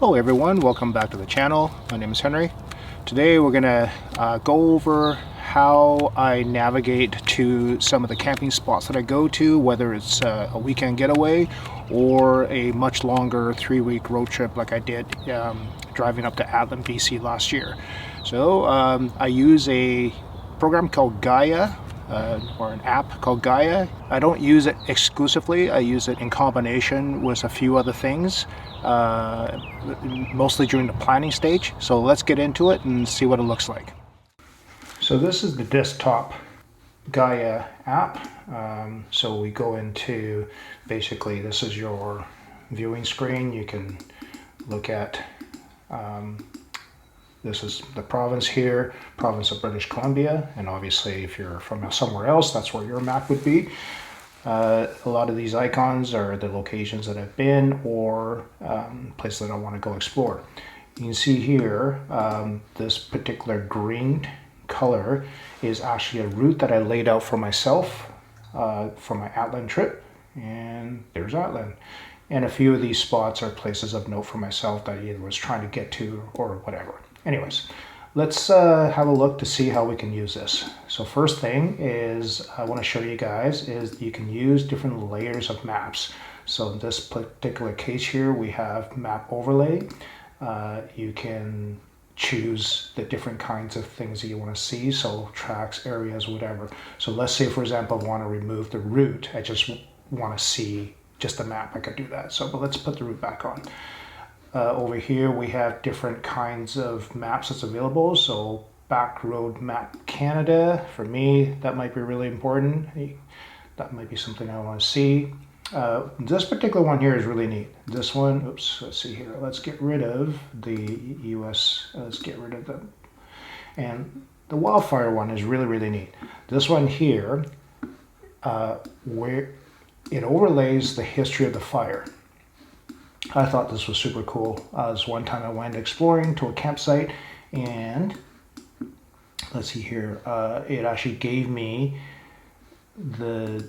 Hello everyone, welcome back to the channel. My name is Henry. Today we're gonna go over how I navigate to some of the camping spots that I go to, whether it's a weekend getaway or a much longer 3-week road trip like I did driving up to Atlan, BC last year. So I use a program called Gaia, or an app called Gaia. I don't use it exclusively, I use it in combination with a few other things, mostly during the planning stage. So let's get into it and see what it looks like. So this is the desktop Gaia app. So we go into, basically this is your viewing screen. You can look at this is the province here, province of British Columbia, and obviously if you're from somewhere else, that's where your map would be. A lot of these icons are the locations that I've been or places that I want to go explore. You can see here, this particular green color is actually a route that I laid out for myself for my Atlan trip, and there's Atlan. And a few of these spots are places of note for myself that I either was trying to get to or whatever. Anyways, let's have a look to see how we can use this. So first thing is I want to show you guys is you can use different layers of maps. So in this particular case here, we have map overlay. You can choose the different kinds of things that you want to see, so tracks, areas, whatever. So let's say, for example, I want to remove the route. I just want to see just the map. I could do that. So, but let's put the route back on. Over here we have different kinds of maps that's available. So backroad map Canada, for me that might be really important. That might be something I want to see. This particular one here is really neat. This one, oops, let's see here. Let's get rid of the US, let's get rid of them. And the wildfire one is really, really neat. This one here, where it overlays the history of the fire. I thought this was super cool. This one time I went exploring to a campsite, and let's see here, it actually gave me the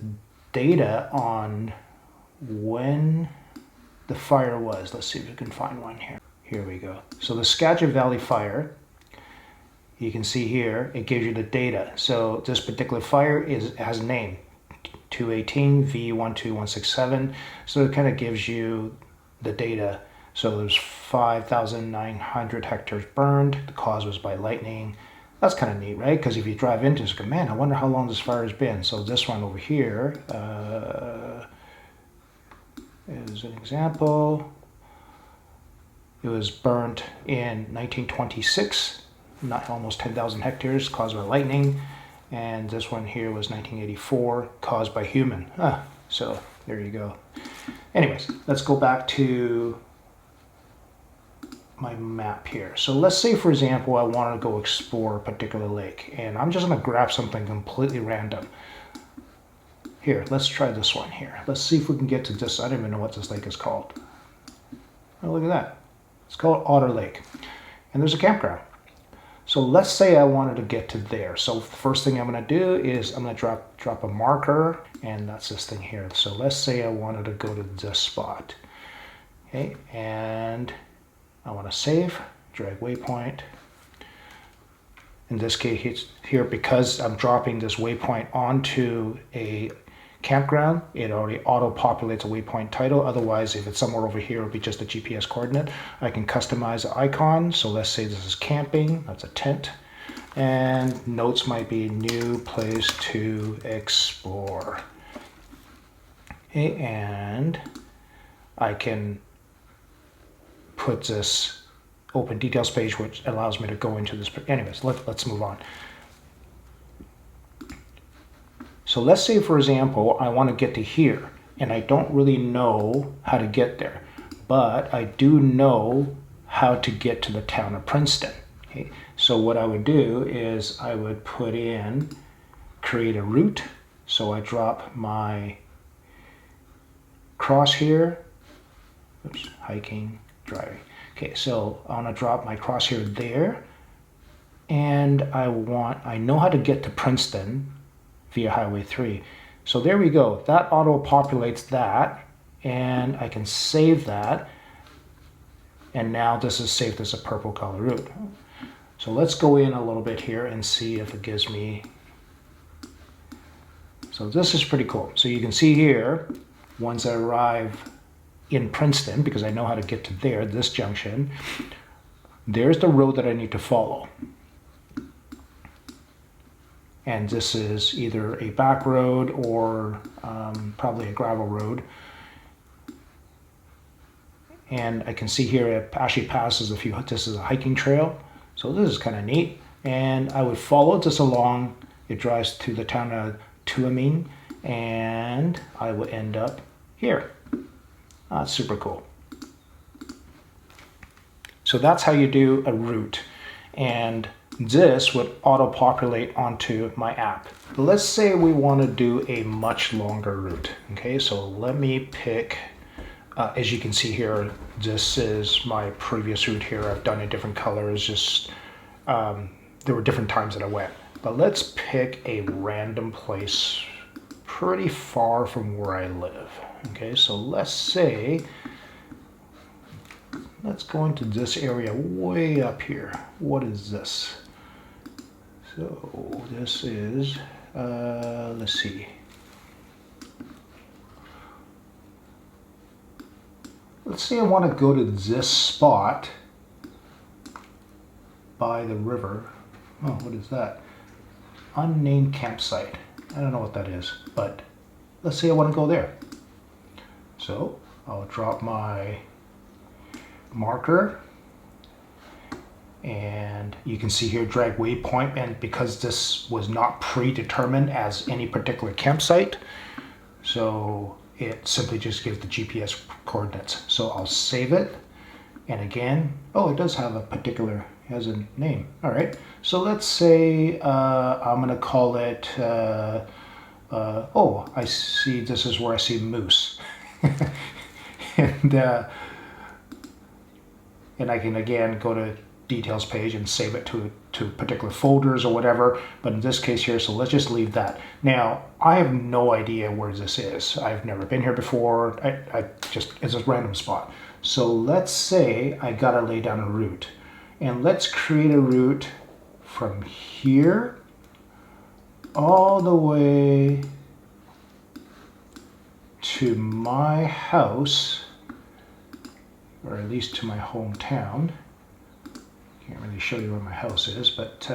data on when the fire was. Let's see if we can find one here. Here we go. So the Skagit Valley fire, you can see here, it gives you the data. So this particular fire has a name, 218 V12167. So it kind of gives you the data. So there's 5,900 hectares burned. The cause was by lightning. That's kind of neat, right? Because if you drive into it, man, I wonder how long this fire has been. So this one over here is an example. It was burnt in 1926, almost 10,000 hectares, caused by lightning. And this one here was 1984, caused by human. So there you go. Anyways, let's go back to my map here. So let's say, for example, I want to go explore a particular lake, and I'm just going to grab something completely random. Here, let's try this one here. Let's see if we can get to this. I don't even know what this lake is called. Oh, look at that. It's called Otter Lake. And there's a campground. So let's say I wanted to get to there. So the first thing I'm going to do is I'm going to drop a marker, and that's this thing here. So let's say I wanted to go to this spot. Okay, and I want to save, drag waypoint. In this case here, because I'm dropping this waypoint onto a campground, it already auto-populates a waypoint title. Otherwise, if it's somewhere over here, it'll be just a GPS coordinate. I can customize the icon. So let's say this is camping, that's a tent. And notes might be new place to explore. Okay, and I can put this open details page, which allows me to go into this. Anyways, let's move on. So let's say, for example, I want to get to here, and I don't really know how to get there, but I do know how to get to the town of Princeton. Okay? So what I would do is I would put in, create a route. So I drop my cross here, oops, hiking, driving. Okay, so I want to drop my cross here there, and I know how to get to Princeton via Highway 3. So there we go. That auto populates that, and I can save that. And now this is saved as a purple color route. So let's go in a little bit here and see if it gives me. So this is pretty cool. So you can see here, once I arrive in Princeton, because I know how to get to there, this junction, there's the road that I need to follow. And this is either a back road or probably a gravel road. And I can see here it actually passes a few, this is a hiking trail. So this is kind of neat. And I would follow this along. It drives to the town of Tuaming, and I would end up here. That's super cool. So that's how you do a route. And this would auto-populate onto my app. Let's say we want to do a much longer route. Okay, so let me pick, as you can see here, this is my previous route here. I've done it different colors, just there were different times that I went. But let's pick a random place pretty far from where I live. Okay, so let's say, let's go into this area way up here. What is this? So this is, let's see. Let's say I want to go to this spot by the river. Oh, what is that? Unnamed campsite. I don't know what that is, but let's say I want to go there. So I'll drop my marker, and you can see here drag waypoint, and because this was not predetermined as any particular campsite, so it simply just gives the GPS coordinates. So I'll save it, and again, oh, it does have a particular, it has a name. All right, so let's say I'm gonna call it, oh, I see, this is where I see moose. and I can again go to details page and save it to particular folders or whatever, but in this case here, so let's just leave that. Now I have no idea where this is. I've never been here before. I just, it's a random spot. So let's say I gotta lay down a route, and let's create a route from here all the way to my house, or at least to my hometown. Can't really show you where my house is, but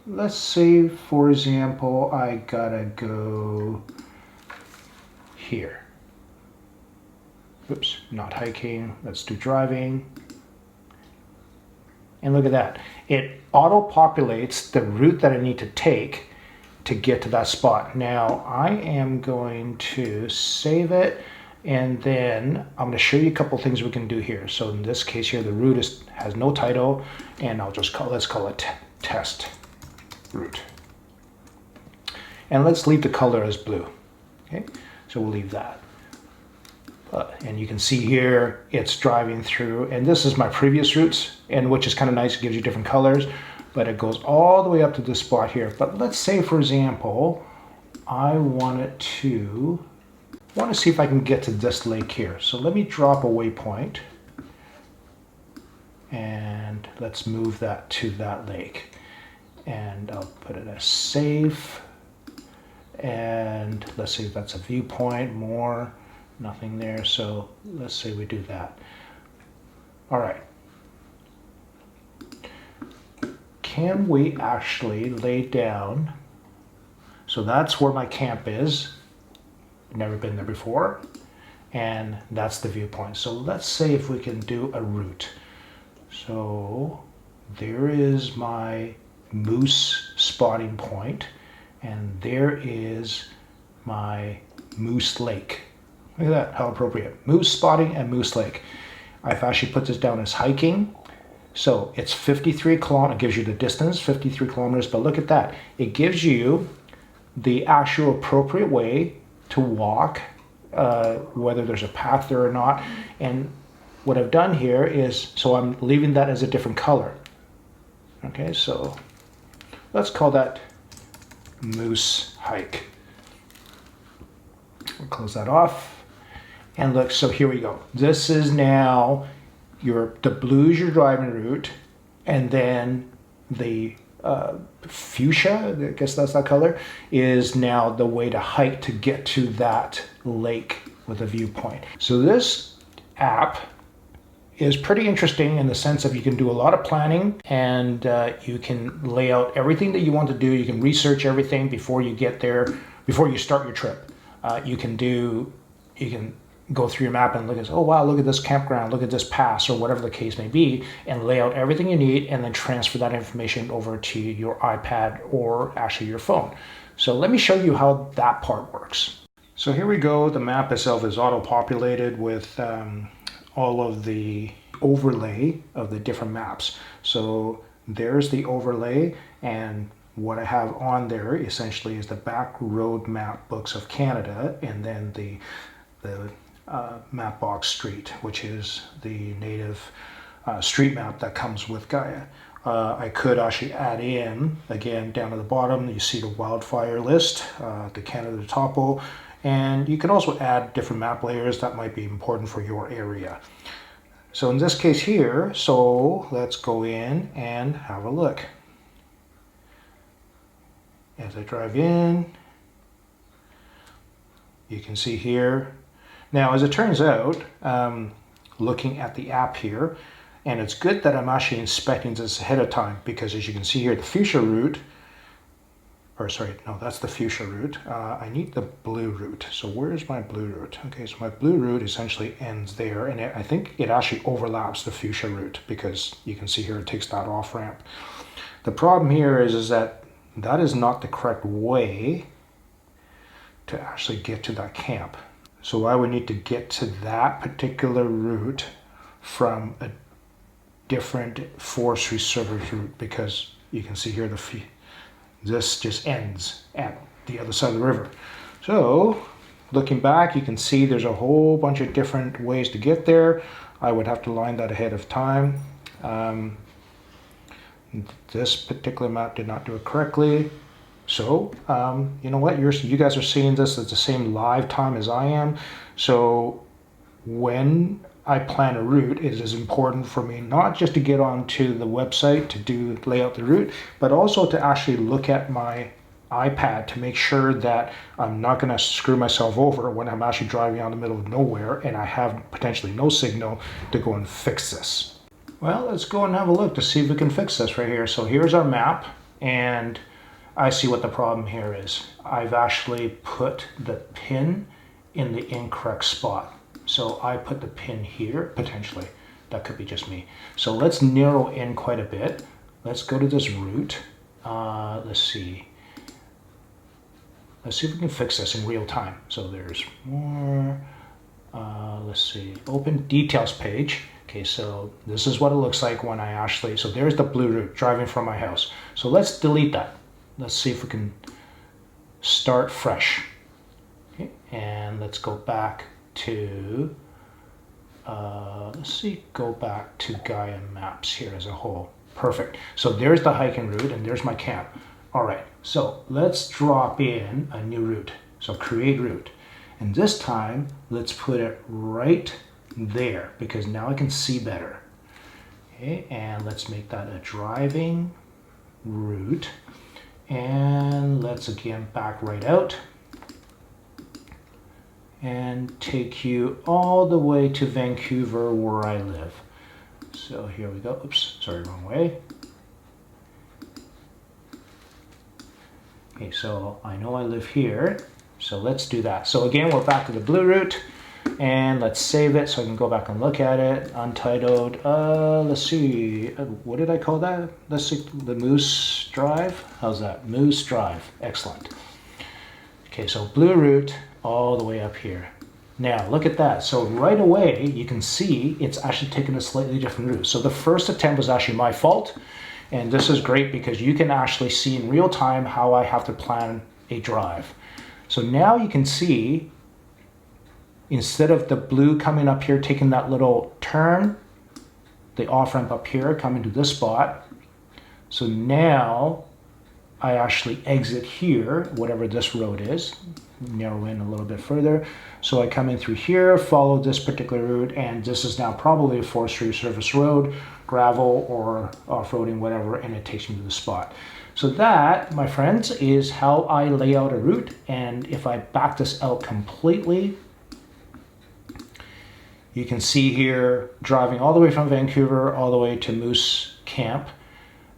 let's say, for example, I gotta go here. Oops, not hiking, let's do driving. And look at that. It auto-populates the route that I need to take to get to that spot. Now I am going to save it, and then I'm going to show you a couple things we can do here. So in this case here, the route has no title, and I'll just let's call it test route. And let's leave the color as blue. Okay, so we'll leave that. And you can see here it's driving through, and this is my previous routes, and which is kind of nice, it gives you different colors, but it goes all the way up to this spot here. But let's say, for example, I want to see if I can get to this lake here. So let me drop a waypoint, and let's move that to that lake, and I'll put it as safe, and let's see if that's a viewpoint, more, nothing there. So let's say we do that. All right. Can we actually lay down? So that's where my camp is. Never been there before. And that's the viewpoint. So let's say if we can do a route. So there is my moose spotting point, and there is my moose lake. Look at that, how appropriate. Moose spotting and moose lake. I've actually put this down as hiking. So it's 53 kilometers, it gives you the distance, 53 kilometers, but look at that. It gives you the actual appropriate way to walk, whether there's a path there or not. And what I've done here is, so I'm leaving that as a different color. Okay, so let's call that moose hike. We'll close that off. And look, so here we go. This is now the blue is your driving route, and then the fuchsia, I guess that's that color, is now the way to hike to get to that lake with a viewpoint. So this app is pretty interesting in the sense of you can do a lot of planning, and you can lay out everything that you want to do. You can research everything before you get there, before you start your trip. You can go through your map and look at, oh wow, look at this campground, look at this pass, or whatever the case may be, and lay out everything you need, and then transfer that information over to your iPad or actually your phone. So let me show you how that part works. So here we go. The map itself is auto-populated with all of the overlay of the different maps. So there's the overlay, and what I have on there essentially is the back road map books of Canada, and then the map box street, which is the native street map that comes with Gaia. I could actually add in, again, down at the bottom, you see the wildfire list, the Canada topo, and you can also add different map layers that might be important for your area. So in this case here, so let's go in and have a look. As I drive in, you can see here. Now, as it turns out, looking at the app here, and it's good that I'm actually inspecting this ahead of time, because as you can see here, the fuchsia route, or sorry, no, that's the fuchsia route. I need the blue route. So where is my blue route? Okay, so my blue route essentially ends there, and I think it actually overlaps the fuchsia route, because you can see here it takes that off ramp. The problem here is that is not the correct way to actually get to that camp. So I would need to get to that particular route from a different forestry service route, because you can see here this just ends at the other side of the river. So looking back, you can see there's a whole bunch of different ways to get there. I would have to line that ahead of time. This particular map did not do it correctly. So, you know what, you guys are seeing this at the same live time as I am. So when I plan a route, it is important for me not just to get onto the website to lay out the route, but also to actually look at my iPad to make sure that I'm not going to screw myself over when I'm actually driving out in the middle of nowhere and I have potentially no signal to go and fix this. Well, let's go and have a look to see if we can fix this right here. So here's our map, and I see what the problem here is. I've actually put the pin in the incorrect spot. So I put the pin here, potentially. That could be just me. So let's narrow in quite a bit. Let's go to this route. Let's see. Let's see if we can fix this in real time. So there's more. Let's see. Open details page. Okay, so this is what it looks like when I actually, so there's the blue route driving from my house. So let's delete that. Let's see if we can start fresh. Okay, and let's go back to, go back to Gaia Maps here as a whole. Perfect. So there's the hiking route, and there's my camp. All right, so let's drop in a new route. So create route. And this time, let's put it right there, because now I can see better. Okay, and let's make that a driving route. And let's again back right out and take you all the way to Vancouver, where I live. So here we go. Oops, sorry, wrong way. Okay, so I know I live here, so let's do that. So again, we're back to the blue route, and let's save it so I can go back and look at it. Untitled, let's see, what did I call that? Let's see, the Moose Drive. How's that? Moose Drive, excellent. Okay, so blue route all the way up here. Now look at that. So right away you can see it's actually taken a slightly different route. So the first attempt was actually my fault, and this is great because you can actually see in real time how I have to plan a drive. So now you can see, instead of the blue coming up here taking that little turn, the off ramp up here coming to this spot. So now I actually exit here, whatever this road is, narrow in a little bit further. So I come in through here, follow this particular route, and this is now probably a forestry service road, gravel or off-roading, whatever, and it takes me to the spot. So that, my friends, is how I lay out a route. And if I back this out completely, you can see here, driving all the way from Vancouver all the way to Moose Camp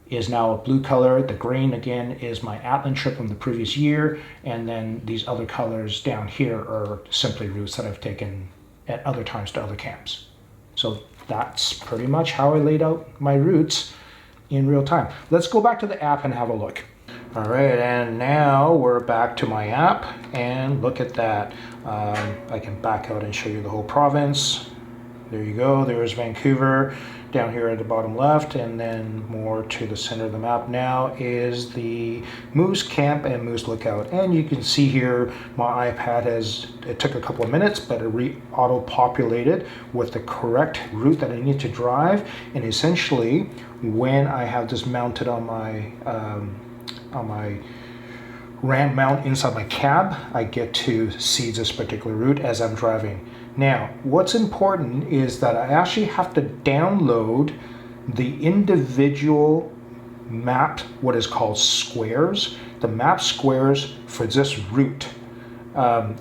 is now a blue color. The green, again, is my Atlan trip from the previous year. And then these other colors down here are simply routes that I've taken at other times to other camps. So that's pretty much how I laid out my routes in real time. Let's go back to the app and have a look. All right, and now we're back to my app, and look at that. I can back out and show you the whole province. There you go, there's Vancouver down here at the bottom left, and then more to the center of the map now is the Moose Camp and Moose Lookout. And you can see here my iPad it took a couple of minutes, but it auto-populated with the correct route that I need to drive. And essentially, when I have this mounted on my Ram Mount inside my cab, I get to see this particular route as I'm driving. Now, what's important is that I actually have to download the individual mapped, what is called squares, the map squares for this route,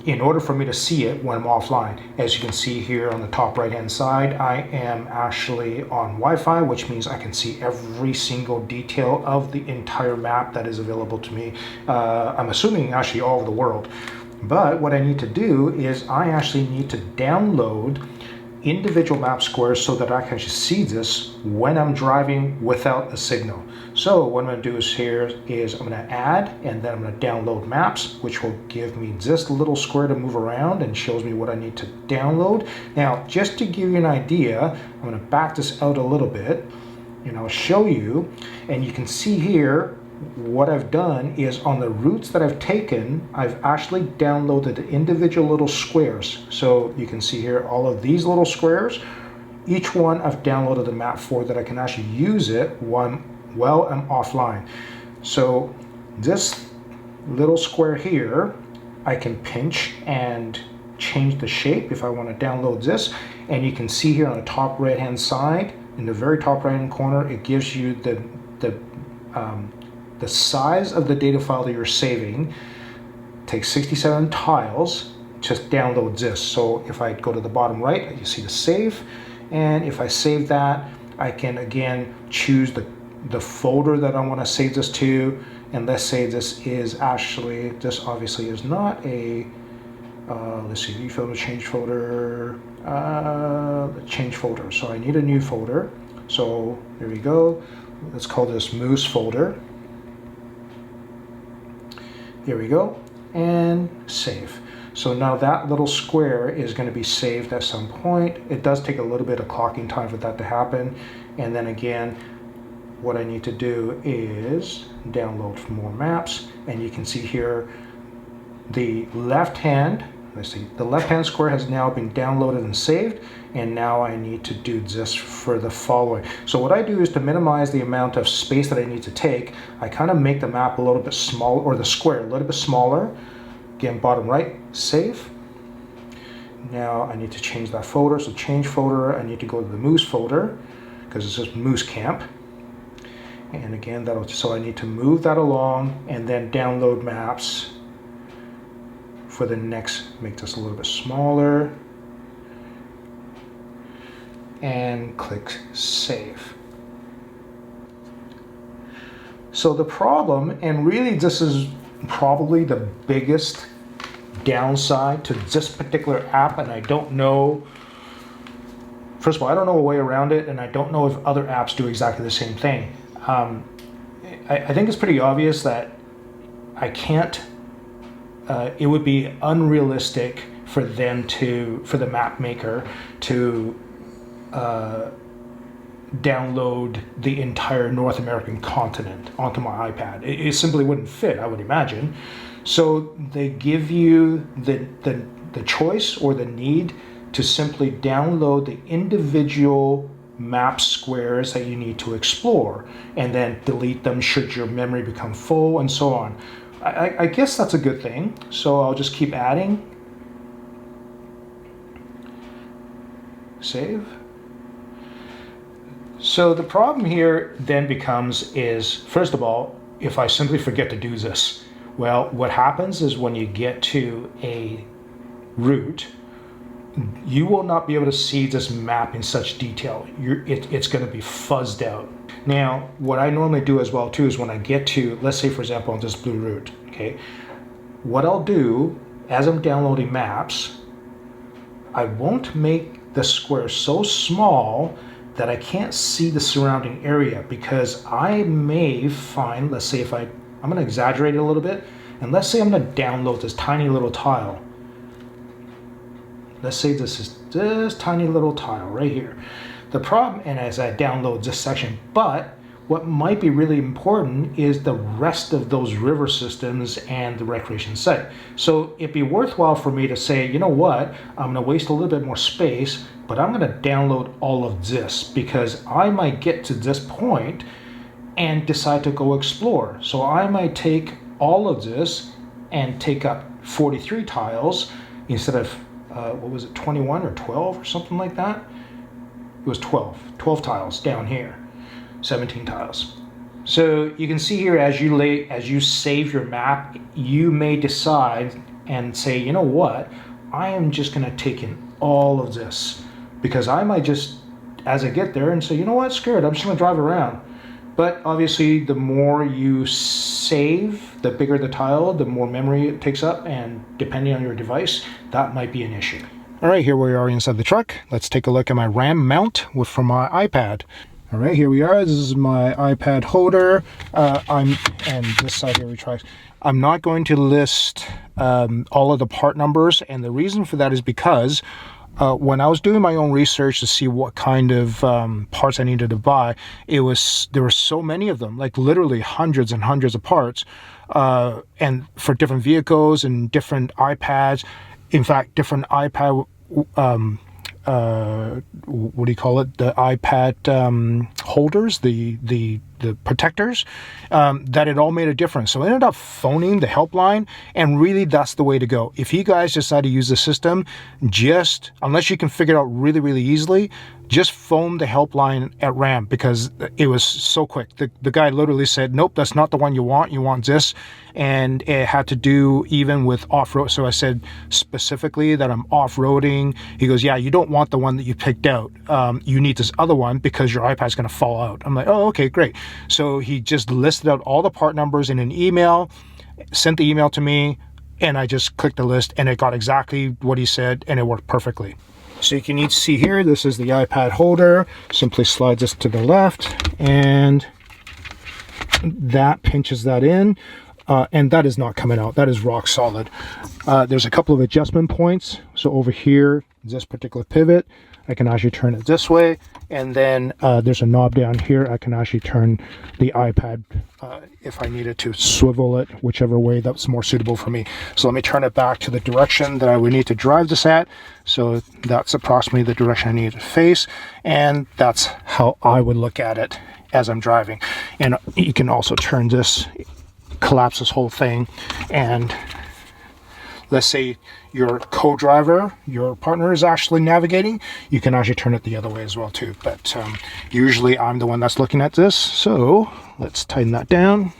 in order for me to see it when I'm offline. As you can see here on the top right hand side, I am actually on Wi-Fi, which means I can see every single detail of the entire map that is available to me. I'm assuming actually all over the world. But what I need to do is I actually need to download individual map squares so that I can actually see this when I'm driving without a signal. So what I'm going to do is I'm going to add, and then I'm going to download maps, which will give me this little square to move around and shows me what I need to download. Now, just to give you an idea, I'm going to back this out a little bit and I'll show you, and you can see here what I've done is on the routes that I've taken, I've actually downloaded the individual little squares. So you can see here all of these little squares. Each one I've downloaded the map for that I can actually use it while I'm offline. So this little square here, I can pinch and change the shape if I want to download this. And you can see here on the top right hand side, in the very top right hand corner, it gives you the size of the data file that you're saving. Takes 67 tiles. Just download this. So if I go to the bottom right, you see the save, and if I save that, I can again choose the folder that I want to save this to. And let's say this obviously is not a let's see, view folder, change folder, change folder. So I need a new folder. So there we go. Let's call this Moose folder. There we go, and save. So now that little square is going to be saved at some point. It does take a little bit of clocking time for that to happen. And then again, what I need to do is download more maps. And you can see here the left-hand square has now been downloaded and saved. And now I need to do this for the following. So what I do is to minimize the amount of space that I need to take, I kind of make the map a little bit smaller, or the square a little bit smaller. Again, bottom right, save. Now I need to change that folder. So change folder, I need to go to the Moose folder because it says Moose Camp. And again, so I need to move that along and then download maps for the next, make this a little bit smaller. And click save. So the problem, and really this is probably the biggest downside to this particular app, and I don't know, first of all, I don't know a way around it, and I don't know if other apps do exactly the same thing. I think it's pretty obvious that I can't, it would be unrealistic for the map maker to download the entire North American continent onto my iPad. It simply wouldn't fit, I would imagine. So they give you the choice or the need to simply download the individual map squares that you need to explore, and then delete them should your memory become full, and so on. I guess that's a good thing. So I'll just keep adding. Save. So the problem here then becomes is, first of all, if I simply forget to do this, well, what happens is when you get to a route, you will not be able to see this map in such detail. It's going to be fuzzed out. Now, what I normally do as well too is when I get to, let's say for example, on this blue route, okay, what I'll do as I'm downloading maps, I won't make the square so small that I can't see the surrounding area, because I may find, let's say if I'm going to exaggerate it a little bit, and let's say I'm going to download this tiny little tile. Let's say this is this tiny little tile right here. The problem, and as I download this section, but what might be really important is the rest of those river systems and the recreation site. So it'd be worthwhile for me to say, you know what, I'm gonna waste a little bit more space, but I'm gonna download all of this, because I might get to this point and decide to go explore. So I might take all of this and take up 43 tiles instead of, what was it, 21 or 12 or something like that? It was 12 tiles down here. 17 tiles. So you can see here as you save your map, you may decide and say, you know what, I am just going to take in all of this, because I might just, as I get there, and say, you know what, screw it, I'm just going to drive around. But obviously the more you save, the bigger the tile, the more memory it takes up, and depending on your device, that might be an issue. All right, here we are inside the truck. Let's take a look at my Ram mount from my iPad. All right, here we are. This is my iPad holder. And this side here retracts. I'm not going to list all of the part numbers, and the reason for that is because when I was doing my own research to see what kind of parts I needed to buy, there were so many of them, like literally hundreds and hundreds of parts, and for different vehicles and different iPads. In fact, different iPad. What do you call it? The iPad holders, the protectors, that it all made a difference. So I ended up phoning the helpline, and really that's the way to go. If you guys decide to use the system, just, unless you can figure it out really, really easily, just phone the helpline at RAM, because it was so quick. The guy literally said, nope, that's not the one you want this. And it had to do even with off-road. So I said specifically that I'm off-roading. He goes, yeah, you don't want the one that you picked out. You need this other one because your iPad's going to fall out. I'm like, oh, okay, great. So he just listed out all the part numbers in an email, sent the email to me, and I just clicked the list, and it got exactly what he said, and it worked perfectly. So you can see here, this is the iPad holder. Simply slide this to the left, and that pinches that in. And that is not coming out. That is rock solid. There's a couple of adjustment points. So over here, this particular pivot, I can actually turn it this way. And then there's a knob down here. I can actually turn the iPad if I needed to swivel it, whichever way that's more suitable for me. So let me turn it back to the direction that I would need to drive this at. So that's approximately the direction I need to face. And that's how I would look at it as I'm driving. And you can also turn this, collapse this whole thing, and let's say your co-driver, your partner, is actually navigating, you can actually turn it the other way as well too. But usually I'm the one that's looking at this, so let's tighten that down.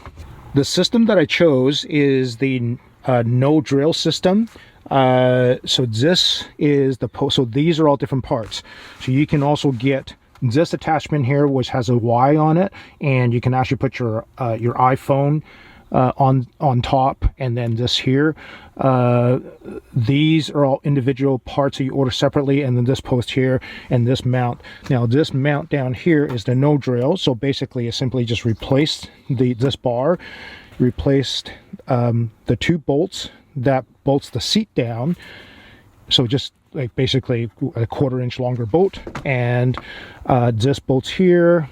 The system that I chose is the no drill system. So this is so these are all different parts. So you can also get this attachment here, which has a Y on it, and you can actually put your iPhone on top, and then this here. These are all individual parts that you order separately, and then this post here and this mount. Now this mount down here is the no drill, so basically it simply just replaced this bar, replaced the two bolts that bolts the seat down, so just like basically a 1/4 inch longer bolt, and this bolts here,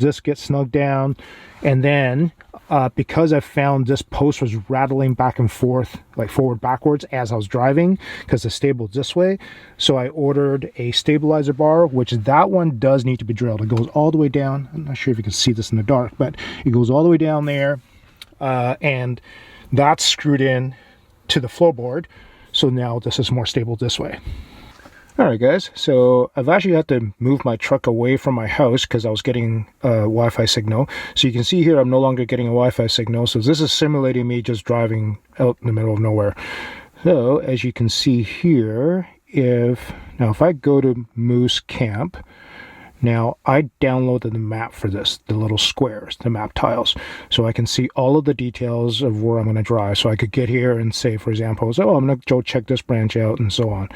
this get snugged down, and then because I found this post was rattling back and forth, like forward backwards as I was driving, because the stable is this way, so I ordered a stabilizer bar, which that one does need to be drilled. It goes all the way down. I'm not sure if you can see this in the dark, but it goes all the way down there, and that's screwed in to the floorboard, so now this is more stable this way. Alright guys, so I've actually had to move my truck away from my house because I was getting a Wi-Fi signal. So you can see here I'm no longer getting a Wi-Fi signal, so this is simulating me just driving out in the middle of nowhere. So as you can see here, if I go to Moose Camp, now I downloaded the map for this, the little squares, the map tiles, so I can see all of the details of where I'm going to drive. So I could get here and say, for example, so I'm going to go check this branch out and so on.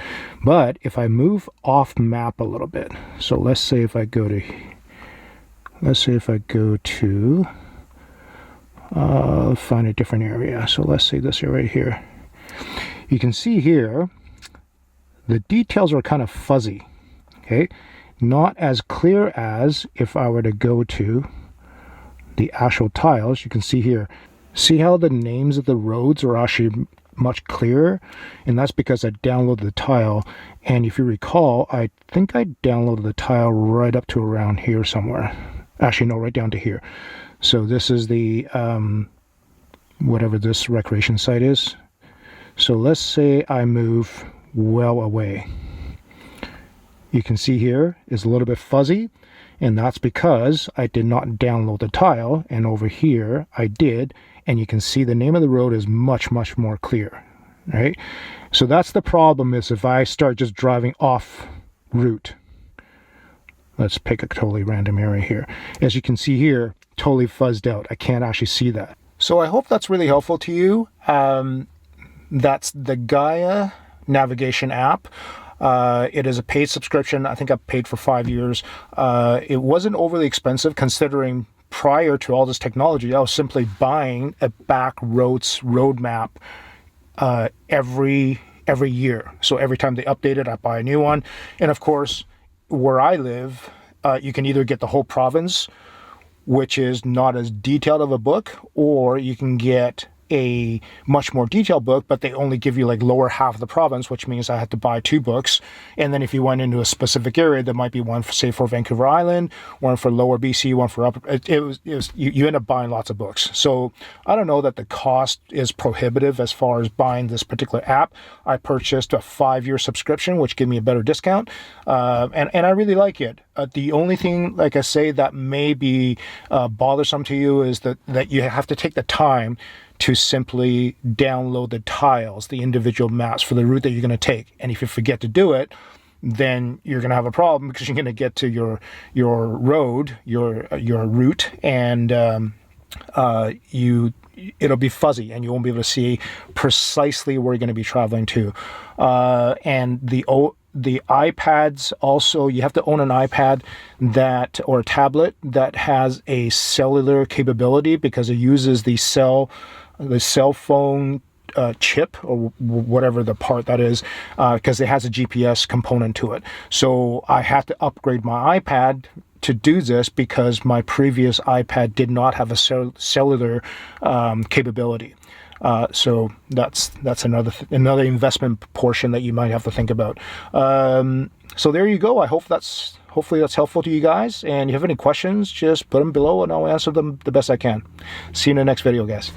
But if I move off map a little bit, so let's say if I go to find a different area. So let's say this area right here. You can see here the details are kind of fuzzy, okay? Not as clear as if I were to go to the actual tiles. You can see here, see how the names of the roads are actually much clearer, and that's because I downloaded the tile. And if you recall, I think I downloaded the tile right up to around here somewhere. Actually, no, right down to here. So this is the whatever this recreation site is. So let's say I move well away. You can see here is a little bit fuzzy, and that's because I did not download the tile, and over here I did, and you can see the name of the road is much more clear, right? So that's the problem, is if I start just driving off route. Let's pick a totally random area here. As you can see here, totally fuzzed out. I can't actually see that. So I hope that's really helpful to you. That's the Gaia navigation app. It is a paid subscription. I think I paid for 5 years. It wasn't overly expensive considering prior to all this technology, I was simply buying a backroads roadmap every year. So every time they update it, I buy a new one. And of course, where I live, you can either get the whole province, which is not as detailed of a book, or you can get a much more detailed book, but they only give you like lower half of the province, which means I had to buy 2 books. And then if you went into a specific area, there might be one for, say, for Vancouver Island, one for lower BC, one for upper. You end up buying lots of books. So I don't know that the cost is prohibitive as far as buying this particular app. I purchased a 5-year subscription, which gave me a better discount, and I really like it. The only thing, like I say, that may be bothersome to you is that you have to take the time to simply download the tiles, the individual maps for the route that you're going to take. And if you forget to do it, then you're going to have a problem, because you're going to get to your road, your route, and it'll be fuzzy, and you won't be able to see precisely where you're going to be traveling to. And the iPads also, you have to own an iPad or a tablet that has a cellular capability, because it uses the cell phone chip, or whatever the part that is, because it has a GPS component to it. So I had to upgrade my iPad to do this, because my previous iPad did not have a cellular capability. So that's another investment portion that you might have to think about. So there you go. I hope hopefully that's helpful to you guys. And if you have any questions, just put them below and I'll answer them the best I can. See you in the next video, guys.